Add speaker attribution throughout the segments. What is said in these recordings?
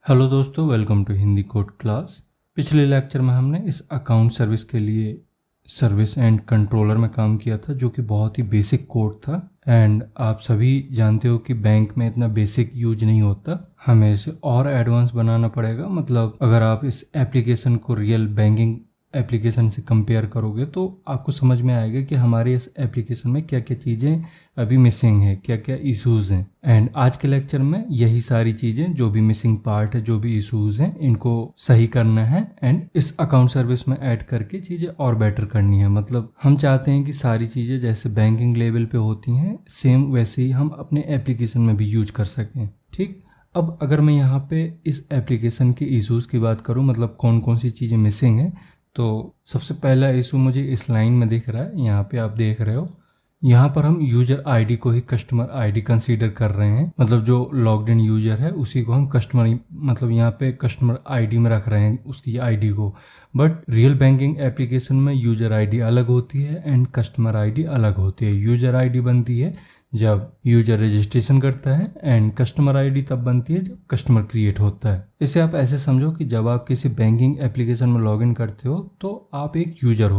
Speaker 1: Hello दोस्तों, welcome to Hindi code class. पिछले lecture में हमने इस अकाउंट सर्विस के लिए सर्विस एंड कंट्रोलर में काम किया था, जो कि बहुत ही बेसिक कोड था। एंड आप सभी जानते हो कि बैंक में इतना बेसिक यूज नहीं होता, हमें इसे और एडवांस बनाना पड़ेगा। मतलब अगर आप इस एप्लीकेशन को रियल बैंकिंग एप्लीकेशन से कंपेयर करोगे तो आपको समझ में आएगा कि हमारे इस एप्लीकेशन में क्या क्या चीज़ें अभी मिसिंग है, क्या क्या इश्यूज हैं। एंड आज के लेक्चर में यही सारी चीज़ें, जो भी मिसिंग पार्ट है, जो भी इश्यूज हैं, इनको सही करना है एंड इस अकाउंट सर्विस में ऐड करके चीज़ें और बेटर करनी है। मतलब हम चाहते हैं कि सारी चीज़ें जैसे बैंकिंग लेवल पे होती हैं सेम वैसे ही हम अपने एप्लीकेशन में भी यूज कर सकें। ठीक, अब अगर मैं यहाँ पे इस एप्लीकेशन के इश्यूज की बात करूँ, मतलब कौन कौन सी चीज़ें मिसिंग है, तो सबसे पहला इशू मुझे इस लाइन में दिख रहा है। यहाँ पे आप देख रहे हो, यहाँ पर हम यूजर आईडी को ही कस्टमर आईडी कंसीडर कर रहे हैं। मतलब जो लॉग्ड इन यूजर है उसी को हम कस्टमर, मतलब यहाँ पे कस्टमर आईडी में रख रहे हैं उसकी आईडी को। बट रियल बैंकिंग एप्लीकेशन में यूजर आईडी अलग होती है एंड कस्टमर आईडी अलग होती है। यूजर आईडी बनती है जब यूजर रजिस्ट्रेशन करता है एंड कस्टमर आईडी तब बनती है जब कस्टमर क्रिएट होता है। इसे आप ऐसे समझो कि जब आप किसी बैंकिंग एप्लीकेशन में लॉगिन करते हो तो आप एक यूजर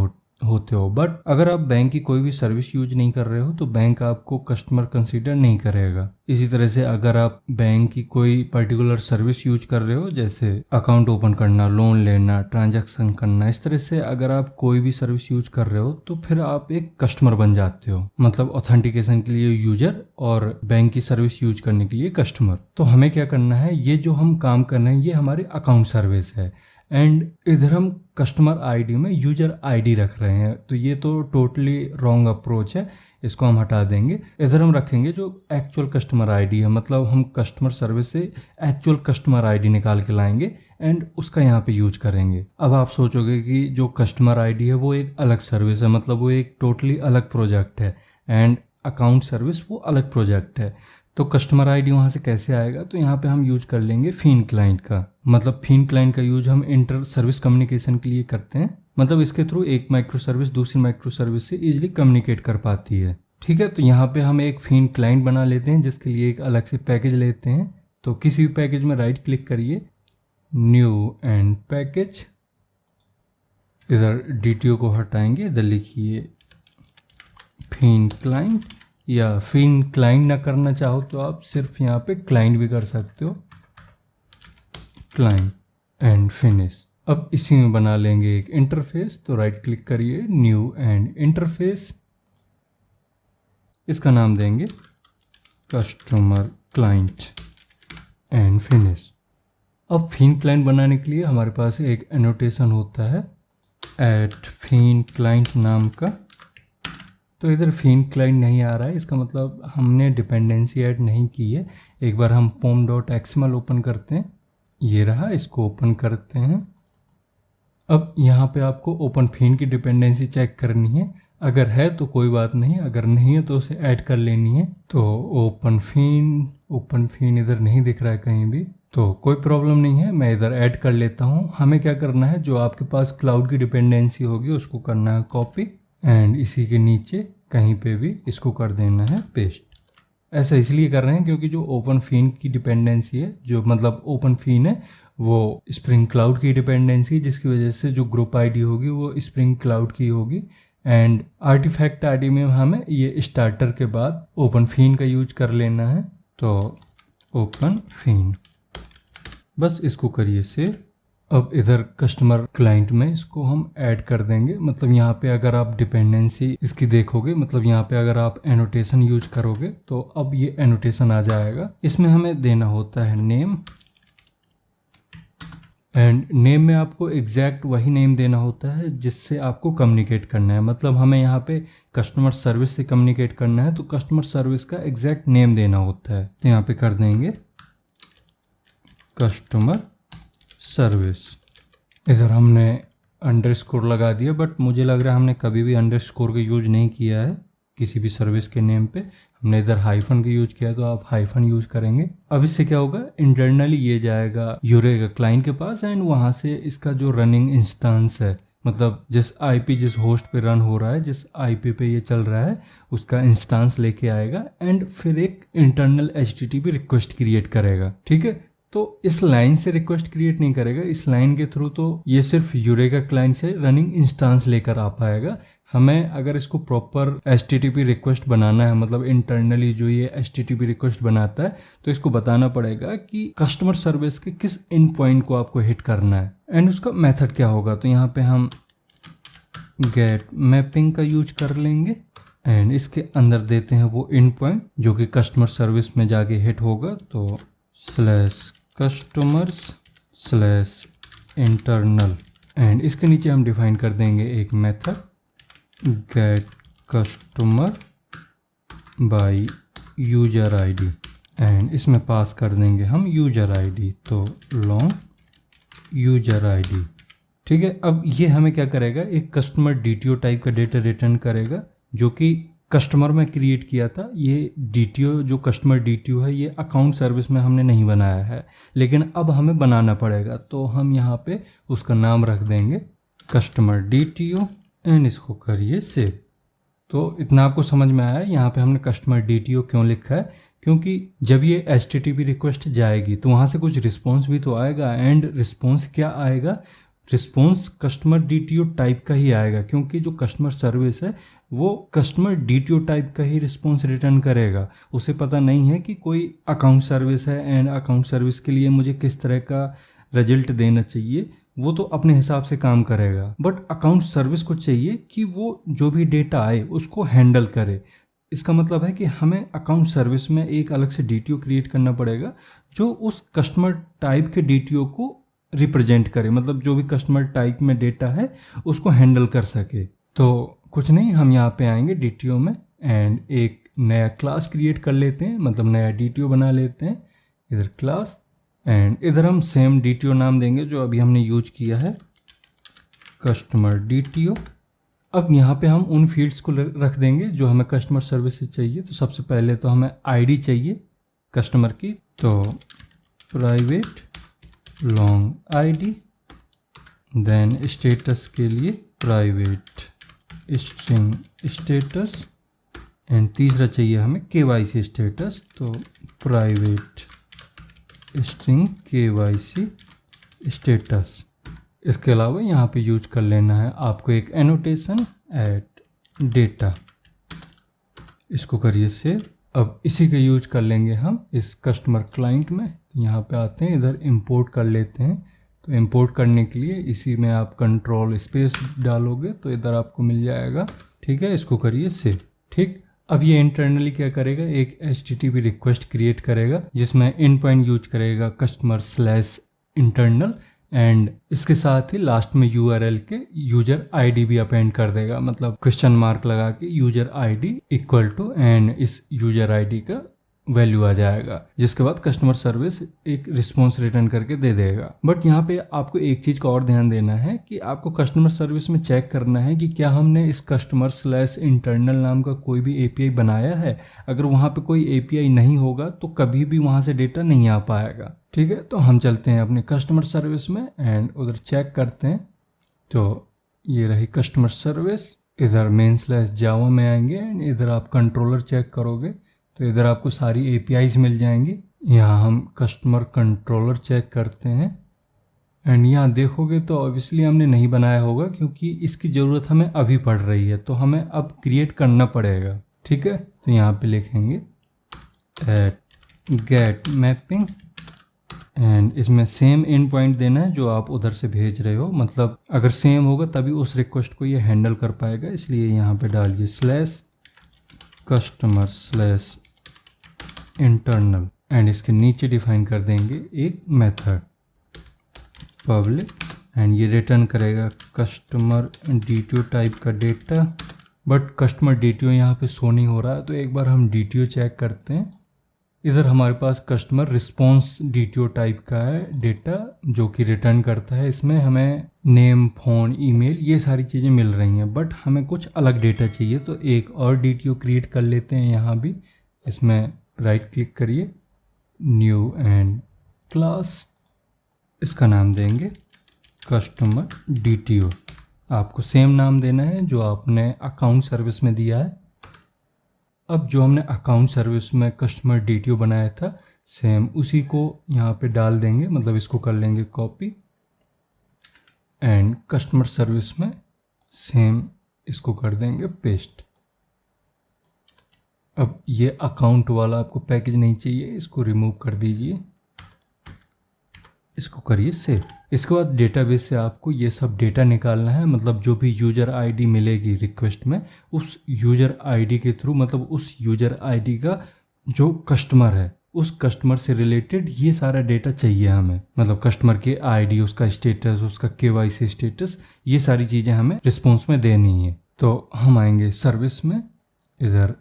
Speaker 1: होते हो। बट अगर आप बैंक की कोई भी सर्विस यूज नहीं कर रहे हो तो बैंक आपको कस्टमर कंसीडर नहीं करेगा। इसी तरह से अगर आप बैंक की कोई पर्टिकुलर सर्विस यूज कर रहे हो, जैसे अकाउंट ओपन करना, लोन लेना, ट्रांजैक्शन करना, इस तरह से अगर आप कोई भी सर्विस यूज कर रहे हो तो फिर आप एक कस्टमर बन जाते हो। मतलब ऑथेंटिकेशन के लिए यूजर और बैंक की सर्विस यूज करने के लिए कस्टमर। तो हमें क्या करना है, ये जो हम काम कर रहे हैं ये हमारी अकाउंट सर्विस है एंड इधर हम कस्टमर आईडी में यूजर आईडी रख रहे हैं। तो ये तो टोटली रॉन्ग अप्रोच है, इसको हम हटा देंगे। इधर हम रखेंगे जो एक्चुअल कस्टमर आईडी है। मतलब हम कस्टमर सर्विस से एक्चुअल कस्टमर आईडी निकाल के लाएंगे एंड उसका यहाँ पे यूज करेंगे। अब आप सोचोगे कि जो कस्टमर आईडी है वो एक अलग सर्विस है, मतलब वो एक टोटली अलग प्रोजेक्ट है एंड अकाउंट सर्विस वो अलग प्रोजेक्ट है। तो कस्टमर आईडी वहाँ से कैसे आएगा, तो यहाँ पे हम यूज कर लेंगे फिन क्लाइंट का। मतलब फिन क्लाइंट का यूज हम इंटर सर्विस कम्युनिकेशन के लिए करते हैं। मतलब इसके थ्रू एक माइक्रो सर्विस दूसरी माइक्रो सर्विस से इजीली कम्युनिकेट कर पाती है। ठीक है, तो यहाँ पे हम एक फिन क्लाइंट बना लेते हैं जिसके लिए एक अलग से पैकेज लेते हैं। तो किसी भी पैकेज में राइट क्लिक करिए, न्यू एंड पैकेज, इधर DTO को हटाएंगे, इधर लिखिए फिन क्लाइंट, या फिन क्लाइंट ना करना चाहो तो आप सिर्फ यहाँ पे क्लाइंट भी कर सकते हो, क्लाइंट एंड फिनिश। अब इसी में बना लेंगे एक इंटरफेस। तो राइट क्लिक करिए, न्यू एंड इंटरफेस, इसका नाम देंगे कस्टमर क्लाइंट एंड फिनिश। अब फिन क्लाइंट बनाने के लिए हमारे पास एक एनोटेशन होता है एट फिन क्लाइंट नाम का। तो इधर फिन क्लाइंट नहीं आ रहा है, इसका मतलब हमने डिपेंडेंसी ऐड नहीं की है। एक बार हम pom.xml ओपन करते हैं, ये रहा, इसको ओपन करते हैं। अब यहाँ पे आपको ओपन फिन की डिपेंडेंसी चेक करनी है, अगर है तो कोई बात नहीं, अगर नहीं है तो उसे ऐड कर लेनी है। तो ओपन फिन इधर नहीं दिख रहा है कहीं भी, तो कोई प्रॉब्लम नहीं है, मैं इधर ऐड कर लेता हूँ। हमें क्या करना है, जो आपके पास क्लाउड की डिपेंडेंसी होगी उसको करना है कॉपी एंड इसी के नीचे कहीं पे भी इसको कर देना है पेस्ट। ऐसा इसलिए कर रहे हैं क्योंकि जो ओपन फिन की डिपेंडेंसी है, जो मतलब ओपन फिन है, वो स्प्रिंग क्लाउड की डिपेंडेंसी, जिसकी वजह से जो ग्रुप आईडी होगी वो स्प्रिंग क्लाउड की होगी। एंड आर्टिफैक्ट आईडी में हमें ये स्टार्टर के बाद ओपन फिन का यूज कर लेना है। तो ओपन फिन, बस इसको करिए सेव। अब इधर कस्टमर क्लाइंट में इसको हम ऐड कर देंगे। मतलब यहाँ पे अगर आप डिपेंडेंसी इसकी देखोगे, मतलब यहाँ पे अगर आप एनोटेशन यूज करोगे तो अब ये एनोटेशन आ जाएगा। इसमें हमें देना होता है नेम एंड नेम में आपको एग्जैक्ट वही नेम देना होता है जिससे आपको कम्युनिकेट करना है। मतलब हमें यहाँ पे कस्टमर सर्विस से कम्युनिकेट करना है तो कस्टमर सर्विस का एग्जैक्ट नेम देना होता है। तो यहाँ पे कर देंगे कस्टमर सर्विस। इधर हमने अंडरस्कोर लगा दिया, बट मुझे लग रहा है हमने कभी भी अंडरस्कोर का यूज नहीं किया है किसी भी सर्विस के नेम पे। हमने इधर हाइफन का यूज किया, तो आप हाइफन यूज करेंगे। अब इससे क्या होगा, इंटरनली ये जाएगा यूरे क्लाइंट के पास एंड वहाँ से इसका जो रनिंग इंस्टेंस है, मतलब जिस आईपी जिस होस्ट पे रन हो रहा है, जिस आईपी पे ये चल रहा है, उसका इंस्टेंस लेके आएगा एंड फिर एक इंटरनल HTTP रिक्वेस्ट क्रिएट करेगा। ठीक है, तो इस लाइन से रिक्वेस्ट क्रिएट नहीं करेगा, इस लाइन के थ्रू तो ये सिर्फ यूरेका क्लाइंट से रनिंग इंस्टेंस लेकर आ पाएगा। हमें अगर इसको प्रॉपर HTTP रिक्वेस्ट बनाना है, मतलब इंटरनली जो ये HTTP रिक्वेस्ट बनाता है, तो इसको बताना पड़ेगा कि कस्टमर सर्विस के किस इन पॉइंट को आपको हिट करना है एंड उसका मेथड क्या होगा। तो यहाँ पे हम गेट मैपिंग का यूज कर लेंगे एंड इसके अंदर देते हैं वो इन पॉइंट जो कि कस्टमर सर्विस में जाके हिट होगा। तो /customers/internal एंड इसके नीचे हम डिफाइन कर देंगे एक method gate customer by user ID and इसमें पास कर देंगे हम यूजर आईडी, तो लॉन्ग यूजर आईडी। ठीक है, अब ये हमें क्या करेगा, एक कस्टमर DTO टाइप का डेटा रिटर्न करेगा जो कि कस्टमर में क्रिएट किया था। ये DTO जो कस्टमर DTO है ये अकाउंट सर्विस में हमने नहीं बनाया है, लेकिन अब हमें बनाना पड़ेगा। तो हम यहाँ पे उसका नाम रख देंगे कस्टमर DTO एंड इसको करिए सेव। तो इतना आपको समझ में आया यहाँ पे हमने कस्टमर DTO क्यों लिखा है, क्योंकि जब ये HTTP रिक्वेस्ट जाएगी तो वहाँ से कुछ रिस्पॉन्स भी तो आएगा एंड रिस्पॉन्स क्या आएगा, रिस्पॉन्स कस्टमर DTO टाइप का ही आएगा, क्योंकि जो कस्टमर सर्विस है वो कस्टमर DTO टाइप का ही रिस्पॉन्स रिटर्न करेगा। उसे पता नहीं है कि कोई अकाउंट सर्विस है एंड अकाउंट सर्विस के लिए मुझे किस तरह का रिजल्ट देना चाहिए, वो तो अपने हिसाब से काम करेगा। बट अकाउंट सर्विस को चाहिए कि वो जो भी डेटा आए उसको हैंडल करे। इसका मतलब है कि हमें अकाउंट सर्विस में एक अलग से DTO क्रिएट करना पड़ेगा जो उस कस्टमर टाइप के DTO को रिप्रेजेंट करे, मतलब जो भी कस्टमर टाइप में डेटा है उसको हैंडल कर सके। तो कुछ नहीं, हम यहाँ पे आएंगे DTO में एंड एक नया क्लास क्रिएट कर लेते हैं, मतलब नया DTO बना लेते हैं। इधर क्लास एंड इधर हम सेम DTO नाम देंगे जो अभी हमने यूज किया है, कस्टमर DTO। अब यहाँ पे हम उन फील्ड्स को रख देंगे जो हमें कस्टमर सर्विस से चाहिए। तो सबसे पहले तो हमें ID चाहिए कस्टमर की, तो private long ID, then status के लिए प्राइवेट स्ट्रिंग स्टेटस एंड तीसरा चाहिए हमें KYC स्टेटस, तो प्राइवेट स्ट्रिंग KYC स्टेटस। इसके अलावा यहाँ पे यूज कर लेना है आपको एक एनोटेशन एट डेटा, इसको करिए सेव। अब इसी का यूज कर लेंगे हम इस कस्टमर क्लाइंट में। यहाँ पे आते हैं, इधर इंपोर्ट कर लेते हैं। तो इंपोर्ट करने के लिए इसी में आप कंट्रोल स्पेस डालोगे तो इधर आपको मिल जाएगा। ठीक है, इसको करिए सेव। ठीक, अब ये इंटरनली क्या करेगा, एक HTTP रिक्वेस्ट क्रिएट करेगा जिसमें इन पॉइंट यूज करेगा customer/internal एंड इसके साथ ही लास्ट में URL के यूजर ID भी अपेंड कर देगा, मतलब क्वेश्चन मार्क लगा के user ID equal to and इस यूजर ID का वैल्यू आ जाएगा, जिसके बाद कस्टमर सर्विस एक रिस्पॉन्स रिटर्न करके दे देगा। बट यहाँ पे आपको एक चीज़ का और ध्यान देना है कि आपको कस्टमर सर्विस में चेक करना है कि क्या हमने इस customer/internal नाम का कोई भी API बनाया है। अगर वहाँ पे कोई API नहीं होगा तो कभी भी वहाँ से डेटा नहीं आ पाएगा। ठीक है, तो हम चलते हैं अपने कस्टमर सर्विस में एंड उधर चेक करते हैं। तो ये रही कस्टमर सर्विस, इधर main/java में आएंगे एंड इधर आप कंट्रोलर चेक करोगे तो इधर आपको सारी APIs मिल जाएंगी। यहाँ हम कस्टमर कंट्रोलर चेक करते हैं एंड यहाँ देखोगे तो ऑब्वियसली हमने नहीं बनाया होगा क्योंकि इसकी ज़रूरत हमें अभी पड़ रही है, तो हमें अब क्रिएट करना पड़ेगा। ठीक है, तो यहाँ पे लिखेंगे गेट मैपिंग एंड इसमें सेम इन पॉइंट देना है जो आप उधर से भेज रहे हो, मतलब अगर सेम होगा तभी उस रिक्वेस्ट को ये हैंडल कर पाएगा। इसलिए यहाँ पे डालिए /customer/internal एंड इसके नीचे डिफाइन कर देंगे एक मेथड पब्लिक एंड ये रिटर्न करेगा कस्टमर DTO टाइप का डेटा। बट कस्टमर DTO यहाँ पे शो नहीं हो रहा है, तो एक बार हम DTO चेक करते हैं। इधर हमारे पास कस्टमर रिस्पॉन्स DTO टाइप का है डेटा जो कि रिटर्न करता है। इसमें हमें नेम, फ़ोन, ईमेल ये सारी चीज़ें मिल रही हैं, बट हमें कुछ अलग डेटा चाहिए। तो एक और DTO क्रिएट कर लेते हैं। यहाँ भी इसमें राइट क्लिक करिए, न्यू एंड क्लास, इसका नाम देंगे कस्टमर DTO। आपको सेम नाम देना है जो आपने अकाउंट सर्विस में दिया है। अब जो हमने अकाउंट सर्विस में कस्टमर DTO बनाया था सेम उसी को यहाँ पे डाल देंगे, मतलब इसको कर लेंगे कॉपी एंड कस्टमर सर्विस में सेम इसको कर देंगे पेस्ट। अब ये अकाउंट वाला आपको पैकेज नहीं चाहिए, इसको रिमूव कर दीजिए, इसको करिए सेव। इसके बाद डेटाबेस से आपको ये सब डेटा निकालना है, मतलब जो भी यूज़र आईडी मिलेगी रिक्वेस्ट में, उस यूज़र आईडी के थ्रू, मतलब उस यूज़र आईडी का जो कस्टमर है उस कस्टमर से रिलेटेड ये सारा डेटा चाहिए हमें, मतलब कस्टमर की आईडी, उसका स्टेटस, उसका केवाईसी स्टेटस, ये सारी चीज़ें हमें रिस्पॉन्स में देनी है। तो हम आएंगे सर्विस में, इधर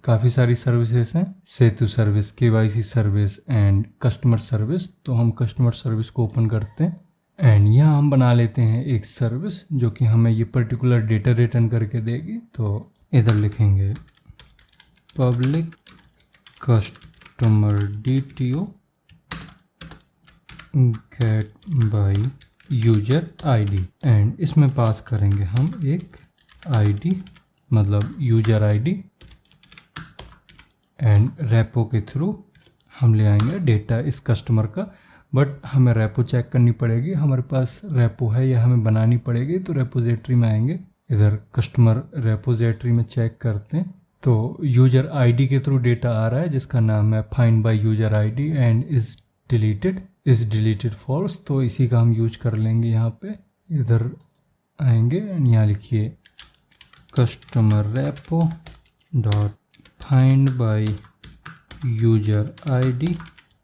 Speaker 1: काफ़ी सारी सर्विसेज हैं, Setu service, KYC service and customer service. तो हम कस्टमर सर्विस को ओपन करते हैं एंड यहाँ हम बना लेते हैं एक सर्विस जो कि हमें ये पर्टिकुलर डेटा रिटर्न करके देगी। तो इधर लिखेंगे public customer DTO get by user ID and इसमें पास करेंगे हम एक आईडी, मतलब यूजर आईडी, एंड रेपो के थ्रू हम ले आएंगे डेटा इस कस्टमर का। बट हमें रेपो चेक करनी पड़ेगी, हमारे पास रेपो है या हमें बनानी पड़ेगी। तो रेपोजिटरी में आएंगे, इधर कस्टमर रेपोजिटरी में चेक करते हैं। तो यूजर आईडी के थ्रू डेटा आ रहा है जिसका नाम है find by user ID and is deleted false. तो इसी का हम यूज कर लेंगे। यहाँ पे इधर आएंगे एंड यहाँ लिखिए customer repo dot find by user ID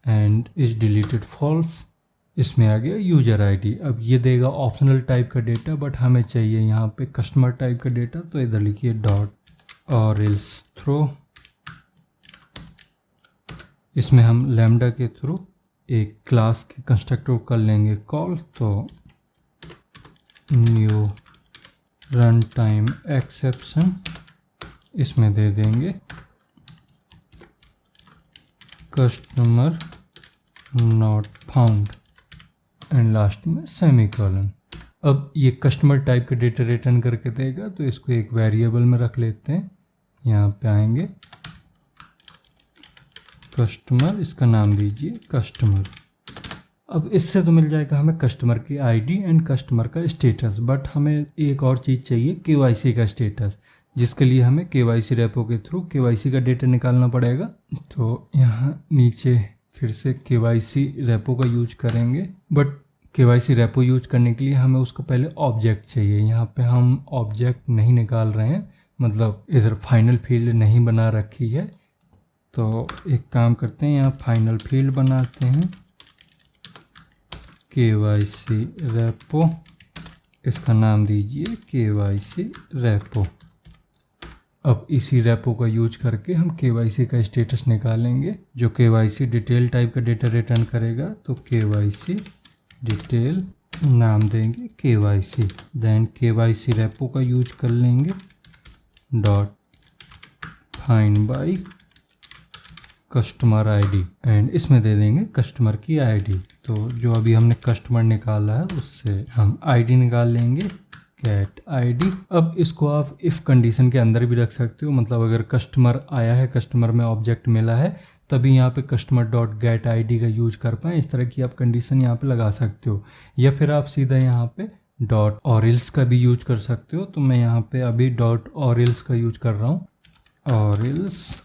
Speaker 1: and is deleted false. इसमें आ गया यूजर आईडी। अब ये देगा ऑप्शनल टाइप का डेटा, बट हमें चाहिए यहाँ पे कस्टमर टाइप का डेटा। तो इधर लिखिए डॉट और इल्स थ्रो, इसमें हम लैम्डा के थ्रू एक क्लास के कंस्ट्रक्टर कर लेंगे कॉल। तो न्यू रन टाइम एक्सेप्शन इसमें दे देंगे customer not found and last में सेमीकोलन। अब ये कस्टमर टाइप का डेटा रिटर्न करके देगा, तो इसको एक वेरिएबल में रख लेते हैं। यहाँ पे आएंगे कस्टमर, इसका नाम दीजिए कस्टमर। अब इससे तो मिल जाएगा हमें कस्टमर की आईडी एंड कस्टमर का स्टेटस, बट हमें एक और चीज़ चाहिए केवाईसी का स्टेटस, जिसके लिए हमें केवाईसी रेपो के थ्रू केवाईसी का डेटा निकालना पड़ेगा। तो यहाँ नीचे फिर से केवाईसी रेपो का यूज करेंगे, बट केवाईसी रेपो यूज करने के लिए हमें उसका पहले ऑब्जेक्ट चाहिए। यहाँ पे हम ऑब्जेक्ट नहीं निकाल रहे हैं, मतलब इधर फाइनल फील्ड नहीं बना रखी है। तो एक काम करते हैं, यहाँ फाइनल फील्ड बनाते हैं केवाईसी रेपो, इसका नाम दीजिए केवाईसी रेपो। अब इसी रेपो का यूज करके हम केवाईसी का स्टेटस निकालेंगे, जो केवाईसी डिटेल टाइप का डेटा रिटर्न करेगा। तो केवाईसी डिटेल नाम देंगे केवाईसी, देन केवाईसी रेपो का यूज कर लेंगे dot find by customer ID and इसमें दे देंगे कस्टमर की आईडी। तो जो अभी हमने कस्टमर निकाला है उससे हम आईडी निकाल लेंगे गेट आईडी। अब इसको आप इफ़ कंडीशन के अंदर भी रख सकते हो, मतलब अगर कस्टमर आया है, कस्टमर में ऑब्जेक्ट मिला है, तभी यहाँ पे कस्टमर डॉट गेट आईडी का यूज कर पाएँ। इस तरह की आप कंडीशन यहाँ पे लगा सकते हो, या फिर आप सीधा यहाँ पे डॉट और इल्स का भी यूज कर सकते हो। तो मैं यहाँ पे अभी डॉट और इल्स का यूज कर रहा हूँ, और इल्स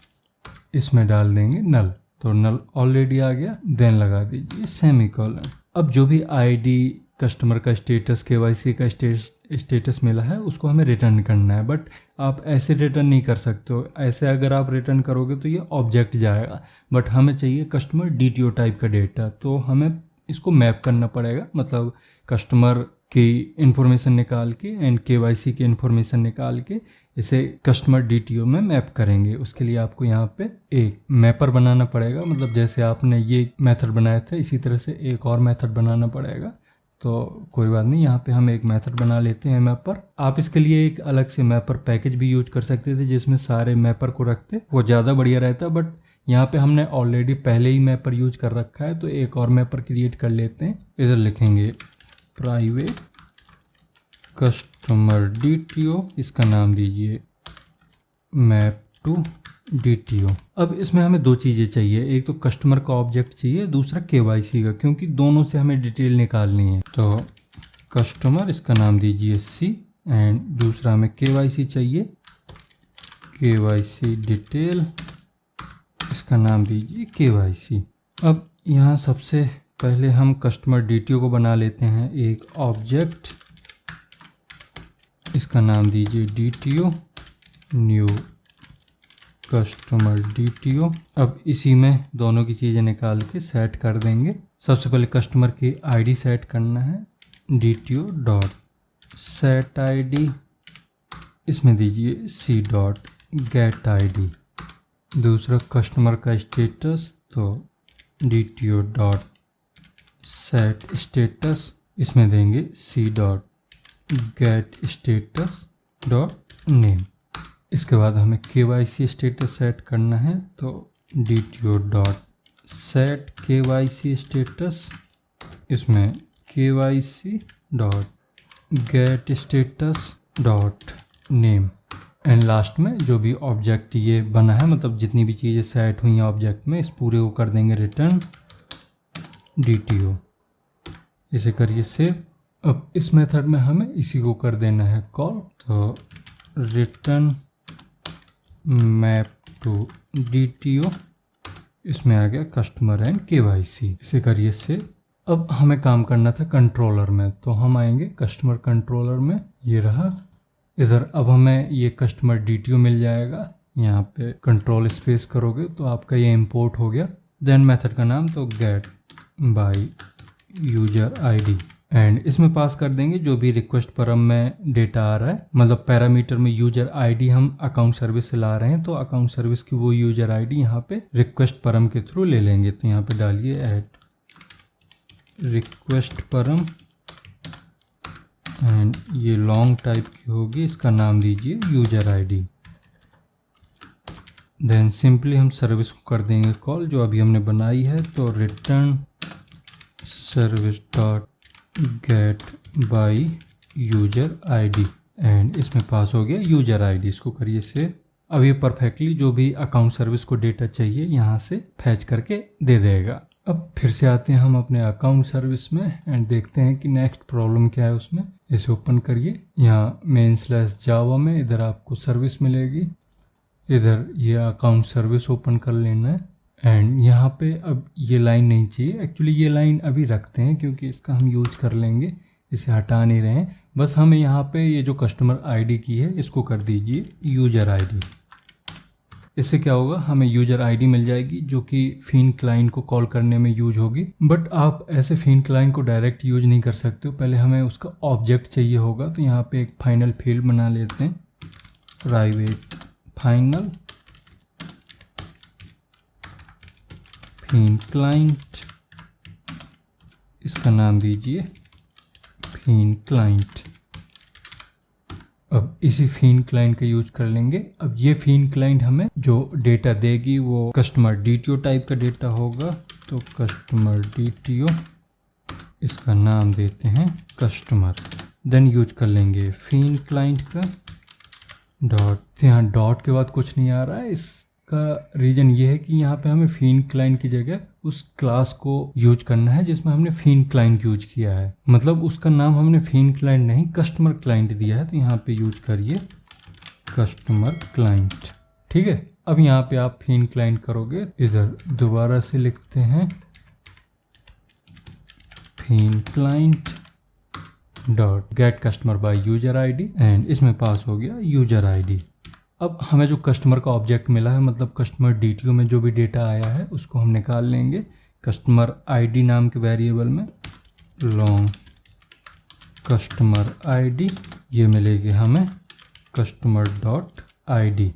Speaker 1: इसमें डाल देंगे नल। तो नल ऑलरेडी आ गया, देन लगा दीजिए सेमीकोलन। अब जो भी आईडी, कस्टमर का स्टेटस, केवाईसी का स्टेटस मिला है उसको हमें रिटर्न करना है, बट आप ऐसे रिटर्न नहीं कर सकते हो। ऐसे अगर आप रिटर्न करोगे तो ये ऑब्जेक्ट जाएगा, बट हमें चाहिए कस्टमर DTO टाइप का डेटा। तो हमें इसको मैप करना पड़ेगा, मतलब कस्टमर की इन्फॉर्मेशन निकाल के एंड केवाईसी की इन्फॉर्मेशन निकाल के इसे कस्टमर DTO में मैप करेंगे। उसके लिए आपको यहाँ पे एक मैपर बनाना पड़ेगा, मतलब जैसे आपने ये मेथड बनाया था इसी तरह से एक और मेथड बनाना पड़ेगा। तो कोई बात नहीं, यहाँ पे हम एक मेथड बना लेते हैं मैपर। आप इसके लिए एक अलग से मैपर पैकेज भी यूज कर सकते थे जिसमें सारे मैपर को रखते, वो ज़्यादा बढ़िया रहता। बट यहाँ पे हमने ऑलरेडी पहले ही मैपर यूज कर रखा है, तो एक और मैपर क्रिएट कर लेते हैं। इधर लिखेंगे प्राइवेट कस्टमर DTO, इसका नाम दीजिए मैप टू DTO। अब इसमें हमें दो चीज़ें चाहिए, एक तो कस्टमर का ऑब्जेक्ट चाहिए, दूसरा KYC का, क्योंकि दोनों से हमें डिटेल निकालनी है। तो कस्टमर, इसका नाम दीजिए C, एंड दूसरा हमें KYC चाहिए, KYC डिटेल, इसका नाम दीजिए KYC। अब यहाँ सबसे पहले हम कस्टमर DTO को बना लेते हैं एक ऑब्जेक्ट, इसका नाम दीजिए DTO, न्यू कस्टमर DTO। अब इसी में दोनों की चीज़ें निकाल के सेट कर देंगे। सबसे पहले कस्टमर की ID सेट करना है, DTO डॉट सेट ID, इसमें दीजिए C डॉट गेट ID। दूसरा कस्टमर का स्टेटस, तो DTO डॉट सेट स्टेटस, इसमें देंगे C dot gate status dot name. इसके बाद हमें KYC स्टेटस सेट करना है, तो DTO dot set KYC status, इसमें KYC dot gate status dot name. And last में जो भी ऑब्जेक्ट ये बना है, मतलब जितनी भी चीज़ें सेट हुई हैं ऑब्जेक्ट में, इस पूरे को कर देंगे रिटर्न DTO। इसे करिए सेव। अब इस मेथड में हमें इसी को कर देना है कॉल, तो रिटर्न मैप टू DTO, इसमें आ गया कस्टमर एंड KYC। इसे करिए सेव। अब हमें काम करना था कंट्रोलर में, तो हम आएंगे कस्टमर कंट्रोलर में, ये रहा इधर। अब हमें ये कस्टमर DTO मिल जाएगा, यहाँ पे कंट्रोल स्पेस करोगे तो आपका ये इंपोर्ट हो गया। देन मेथड का नाम तो get by user ID, and इसमें पास कर देंगे जो भी रिक्वेस्ट परम में डेटा आ रहा है, मतलब पैरामीटर में यूजर ID हम अकाउंट सर्विस से ला रहे हैं, तो अकाउंट सर्विस की वो यूजर ID यहाँ पे रिक्वेस्ट परम के थ्रू ले लेंगे। तो यहाँ पे डालिए ऐड रिक्वेस्ट परम, एंड ये लॉन्ग टाइप की होगी, इसका नाम दीजिए यूजर ID। देन सिंपली हम सर्विस को कर देंगे कॉल जो अभी हमने बनाई है, तो return service dot gate by user ID, and इसमें पास हो गया यूजर ID। इसको करिए सेव। अब ये परफेक्टली जो भी अकाउंट सर्विस को डेटा चाहिए यहाँ से फैच करके दे देगा। अब फिर से आते हैं हम अपने अकाउंट सर्विस में एंड देखते हैं कि नेक्स्ट प्रॉब्लम क्या है उसमें। इसे ओपन करिए, यहाँ main/java में इधर आपको सर्विस मिलेगी, इधर ये अकाउंट सर्विस ओपन कर लेना है। एंड यहाँ पे अब ये लाइन नहीं चाहिए, एक्चुअली ये लाइन अभी रखते हैं क्योंकि इसका हम यूज कर लेंगे, इसे हटा नहीं रहे हैं। बस हमें यहाँ पे ये जो कस्टमर ID की है इसको कर दीजिए यूजर ID। इससे क्या होगा, हमें यूजर ID मिल जाएगी जो कि फिन क्लाइंट को कॉल करने में यूज होगी। बट आप ऐसे फिन क्लाइंट को डायरेक्ट यूज नहीं कर सकते हो, पहले हमें उसका ऑब्जेक्ट चाहिए होगा। तो यहाँ पे एक फाइनल फील्ड बना लेते हैं, प्राइवेट फाइनल फिन क्लाइंट, इसका नाम दीजिए फिन क्लाइंट। अब इसी फिन क्लाइंट का यूज कर लेंगे। अब ये फिन क्लाइंट हमें जो डेटा देगी वो कस्टमर DTO टाइप का डेटा होगा, तो कस्टमर DTO, इसका नाम देते हैं कस्टमर। देन यूज कर लेंगे फिन क्लाइंट का डॉट, यहाँ डॉट के बाद कुछ नहीं आ रहा है, इसका रीजन ये है कि यहाँ पे हमें फिन क्लाइंट की जगह उस क्लास को यूज करना है जिसमें हमने फिन क्लाइंट यूज किया है, मतलब उसका नाम हमने फिन क्लाइंट नहीं कस्टमर क्लाइंट दिया है। तो यहाँ पे यूज करिए कस्टमर क्लाइंट, ठीक है। अब यहाँ पे आप फिन क्लाइंट करोगे, इधर दोबारा से लिखते हैं फिन client dot get customer by user ID, and इसमें पास हो गया यूजर ID। अब हमें जो कस्टमर का ऑब्जेक्ट मिला है, मतलब कस्टमर DTO में जो भी डेटा आया है उसको हम निकाल लेंगे कस्टमर ID नाम के वेरिएबल में, लॉन्ग कस्टमर ID, ये मिलेगी हमें कस्टमर डॉट ID,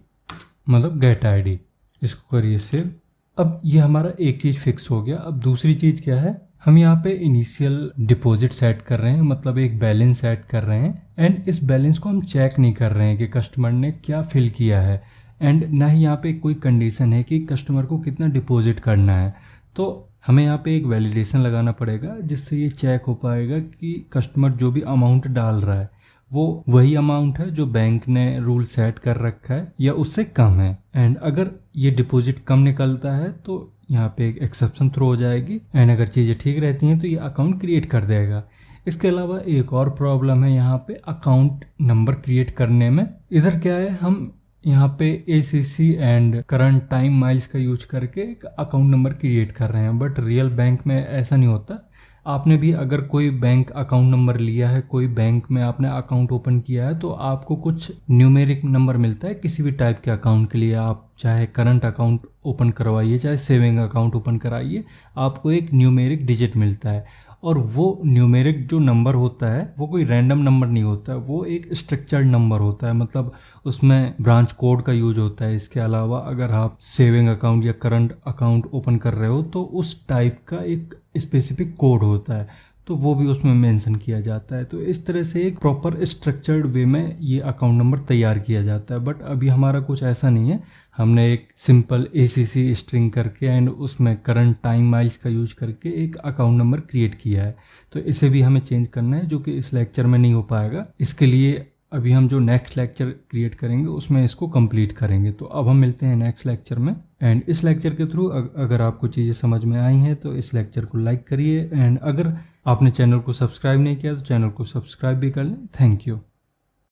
Speaker 1: मतलब गेट ID। इसको करिए सेव। अब ये हमारा एक चीज़ फिक्स हो गया। अब दूसरी चीज़ क्या है, हम यहाँ पे इनिशियल डिपॉजिट सेट कर रहे हैं, मतलब एक बैलेंस सेट कर रहे हैं, एंड इस बैलेंस को हम चेक नहीं कर रहे हैं कि कस्टमर ने क्या फिल किया है, एंड ना ही यहाँ पे कोई कंडीशन है कि कस्टमर को कितना डिपॉजिट करना है। तो हमें यहाँ पे एक वैलिडेशन लगाना पड़ेगा जिससे ये चेक हो पाएगा कि कस्टमर जो भी अमाउंट डाल रहा है वो वही अमाउंट है जो बैंक ने रूल सेट कर रखा है या उससे कम है। एंड अगर ये डिपॉजिट कम निकलता है तो यहाँ पे एक एक्सेप्शन थ्रो हो जाएगी, एंड अगर चीज़ें ठीक रहती हैं तो ये अकाउंट क्रिएट कर देगा। इसके अलावा एक और प्रॉब्लम है यहाँ पे अकाउंट नंबर क्रिएट करने में। इधर क्या है, हम यहाँ पे ACC and current time miles का यूज करके एक अकाउंट नंबर क्रिएट कर रहे हैं, बट रियल बैंक में ऐसा नहीं होता। आपने भी अगर कोई बैंक अकाउंट नंबर लिया है, कोई बैंक में आपने अकाउंट ओपन किया है, तो आपको कुछ न्यूमेरिक नंबर मिलता है किसी भी टाइप के अकाउंट के लिए। आप चाहे करंट अकाउंट ओपन करवाइए, चाहे सेविंग अकाउंट ओपन कराइए, आपको एक न्यूमेरिक डिजिट मिलता है। और वो न्यूमेरिक जो नंबर होता है वो कोई रैंडम नंबर नहीं होता है, वो एक स्ट्रक्चर्ड नंबर होता है, मतलब उसमें ब्रांच कोड का यूज होता है। इसके अलावा अगर आप सेविंग अकाउंट या करंट अकाउंट ओपन कर रहे हो तो उस टाइप का एक स्पेसिफिक कोड होता है, तो वो भी उसमें मेंशन किया जाता है। तो इस तरह से एक प्रॉपर स्ट्रक्चर्ड वे में ये अकाउंट नंबर तैयार किया जाता है। बट अभी हमारा कुछ ऐसा नहीं है, हमने एक सिंपल ACC स्ट्रिंग करके एंड उसमें करंट टाइम माइल्स का यूज करके एक अकाउंट नंबर क्रिएट किया है। तो इसे भी हमें चेंज करना है, जो कि इस लेक्चर में नहीं हो पाएगा। इसके लिए अभी हम जो नेक्स्ट लेक्चर क्रिएट करेंगे उसमें इसको कंप्लीट करेंगे। तो अब हम मिलते हैं नेक्स्ट लेक्चर में। एंड इस लेक्चर के थ्रू अगर आपको चीज़ें समझ में आई हैं तो इस लेक्चर को लाइक करिए, एंड अगर आपने चैनल को सब्सक्राइब नहीं किया तो चैनल को सब्सक्राइब भी कर लें। Thank you.